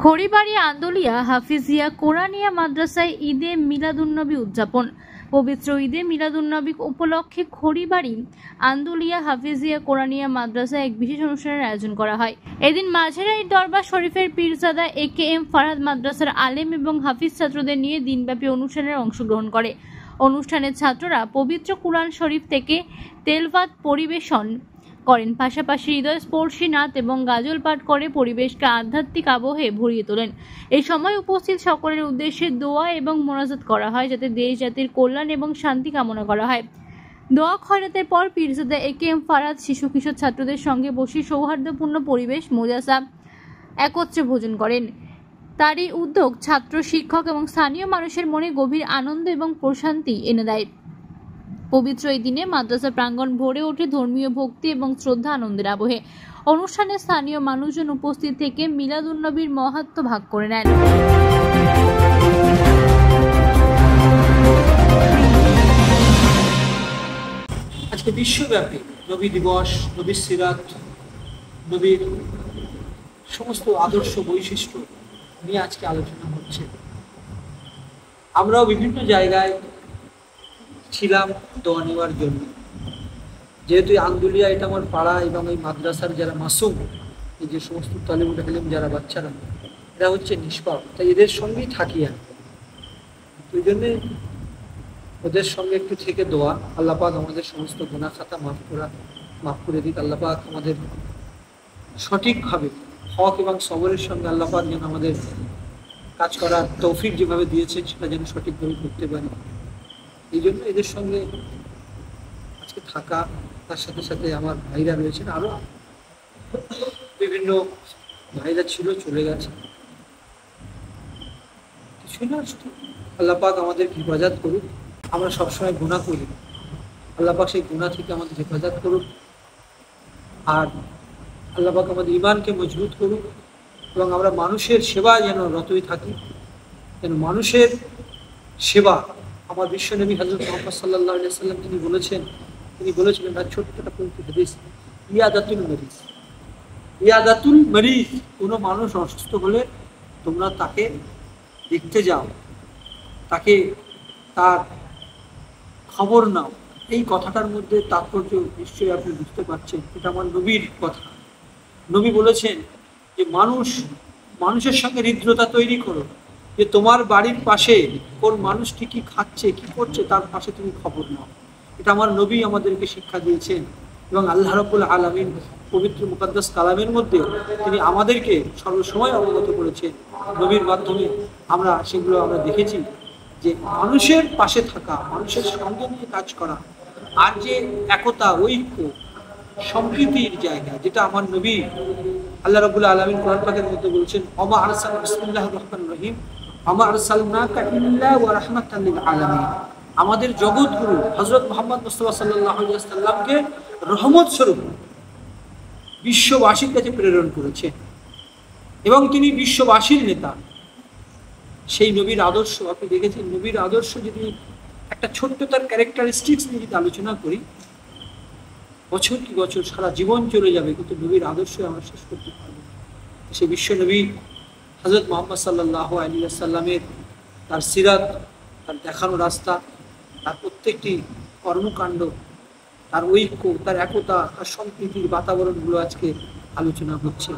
খড়িবাড়ি আন্দোলিয়া হাফিজিয়া কোরআনিয়া মাদ্রাসায় ঈদে মিলাদুন্নবী উদযাপন। পবিত্র ঈদে মিলাদুন্নবী উপলক্ষে খড়িবাড়ি আন্দোলিয়া হাফিজিয়া কোরআনিয়া মাদ্রাসায় এক বিশেষ অনুষ্ঠানের আয়োজন করা হয়। এদিন মাঝেরাই দরবার শরীফের পীরজাদা AKM ফারহাদ মাদ্রাসার আলেম এবং হাফিজ ছাত্রদের নিয়ে দিনব্যাপী অনুষ্ঠানের অংশগ্রহণ করে। অনুষ্ঠানে ছাত্ররা পবিত্র কুরআন শরীফ থেকে তেলাওয়াত পরিবেশন করেন, পাশাপাশি হৃদয়স্পর্শী নাত এবং গাজল পাঠ করে পরিবেশকে আধ্যাত্মিক আবহে ভরিয়ে তোলেন। এই সময় উপস্থিত সকলের উদ্দেশ্যে দোয়া এবং মোনাজাত করা হয়, যাতে দেশ জাতির কল্যাণ এবং শান্তি কামনা করা হয়। দোয়া খয়রাতের পর পীরজাদা AKM ফারহাদ শিশু কিশোর ছাত্রদের সঙ্গে বসে সৌহার্দ্যপূর্ণ পরিবেশ মোজাসা একত্রে ভোজন করেন। তার এই উদ্যোগ ছাত্র, শিক্ষক এবং স্থানীয় মানুষের মনে গভীর আনন্দ এবং প্রশান্তি এনে দেয়। পবিত্র এই দিনে মাদ্রাসা প্রাঙ্গণ ভরে ওঠে ধর্মীয় ভক্তি এবং শ্রদ্ধা আনন্দের আবহে। অনুষ্ঠানে স্থানীয় মানুষজন উপস্থিত থেকে মিলাদুন্নবীর মাহাত্ম্য ভাগ করে নেন। আজকে বিশ্বব্যাপী নবী দিবস, নবীর সিরাত, নবীর সমস্ত আদর্শ বৈশিষ্ট্য নিয়ে আজকে আলোচনা হচ্ছে। আমরাও বিভিন্ন জায়গায় ছিলাম দোয়া নেওয়ার জন্য। যেহেতু আন্দোলিয়া এটা আমার পাড়া এবং এই মাদ্রাসার যারা মাসুম, এই যে সমস্ত তালিবুল ইলম যারা বাচ্চারা, এরা হচ্ছে নিষ্পাপ, তাই এদের সঙ্গেই থাকি আমি। ওই জন্যে ওদের সঙ্গে একটু থেকে দোয়া, আল্লাহ পাক আমাদের সমস্ত গুনাহ খাতা মাফ করে দিক। আল্লাহ পাক আমাদের সঠিকভাবে হক এবং সবরের সঙ্গে আল্লাহ পাক যেন আমাদের কাজ করার তৌফিক যেভাবে দিয়েছেন সেটা যেন সঠিকভাবে করতে পারি। এই জন্য এদের সঙ্গে আজকে থাকা, তার সাথে সাথে আমার ভাইরা রয়েছেন, আরও বিভিন্ন ভাইরা ছিল, চলে গেছে, কিছুই না। আল্লাহ পাক আমাদের হেফাজত করুক। আমরা সবসময় গুনাহ করি, আল্লাহ পাক সেই গুনাহ থেকে আমাদের হেফাজত করুক। আর আল্লাহ পাক আমাদের ঈমানকে মজবুত করুক এবং আমরা মানুষের সেবা যেন রতই থাকি, যেন মানুষের সেবা। আমার বিশ্বনবী হযরত মুহাম্মদ সাল্লাল্লাহু আলাইহি ওয়াসাল্লাম তিনি বলেছিলেন তার ছোট্ট একটা পবিত্র হাদিস, ইয়াদাতুল মরিজ, কোনো মানুষ অসুস্থ হলে তোমরা তাকে দেখতে যাও, তাকে তার খবর নাও। এই কথাটার মধ্যে তাৎপর্য নিশ্চয়ই আপনি বুঝতে পারছেন। এটা আমার নবীর কথা। নবী বলেছেন যে মানুষের সঙ্গে হৃদ্রতা তৈরি করো, যে তোমার বাড়ির পাশে কোন মানুষটি কি খাচ্ছে, কি করছে, তার পাশে তুমি খবর নাও। এটা আমার নবী আমাদেরকে শিক্ষা দিয়েছেন এবং আল্লাহ রাব্বুল আলামিন পবিত্র মুকাদ্দাস কালামের মধ্যে তিনি আমাদেরকে সর্বসময় অবগত করেছেন। নবীর মাধ্যমে আমরা সেগুলো দেখেছি, যে মানুষের পাশে থাকা, মানুষের সঙ্গে নিয়ে কাজ করা, আর যে একতা, ঐক্য, সম্প্রীতির জায়গা, যেটা আমার নবী আল্লাহ রাব্বুল আলামিন কোরআন পাকের মধ্যে বলছেন, ওমা আরসালনা বিসমিল্লাহির রহমানির রহিম ওমা আরসালনাকা ইল্লা ওয়া রাহমাতাল লিল আলামিন। আমাদের জগৎগুরু হযরত মুহাম্মদ মুস্তাফা সাল্লাল্লাহু আলাইহি ওয়াসাল্লামকে রহমত স্বরূপ বিশ্ববাসীর কাছে প্রেরণ করেছেন এবং তিনি বিশ্ববাসীর নেতা। সেই নবীর আদর্শ আপনি দেখেছেন। নবীর আদর্শ যদি একটা ছোট্ট তার ক্যারেক্টারিস্টিক্স নিয়ে যদি আলোচনা করি, বছর কি বছর, সারা জীবন চলে যাবে, কিন্তু নবীর আদর্শ আমরা শেষ করতে পারবো। সেই বিশ্ব নবী হযরত মুহাম্মদ সাল্লাল্লাহু আলাইহি ওয়াসাল্লামের তার সিরাত, তার দেখানো রাস্তা, তার প্রত্যেকটি কর্মকাণ্ড, তার ঐক্য, তার একতা, তার সম্প্রীতির বাতাবরণগুলো আজকে আলোচনা হচ্ছে।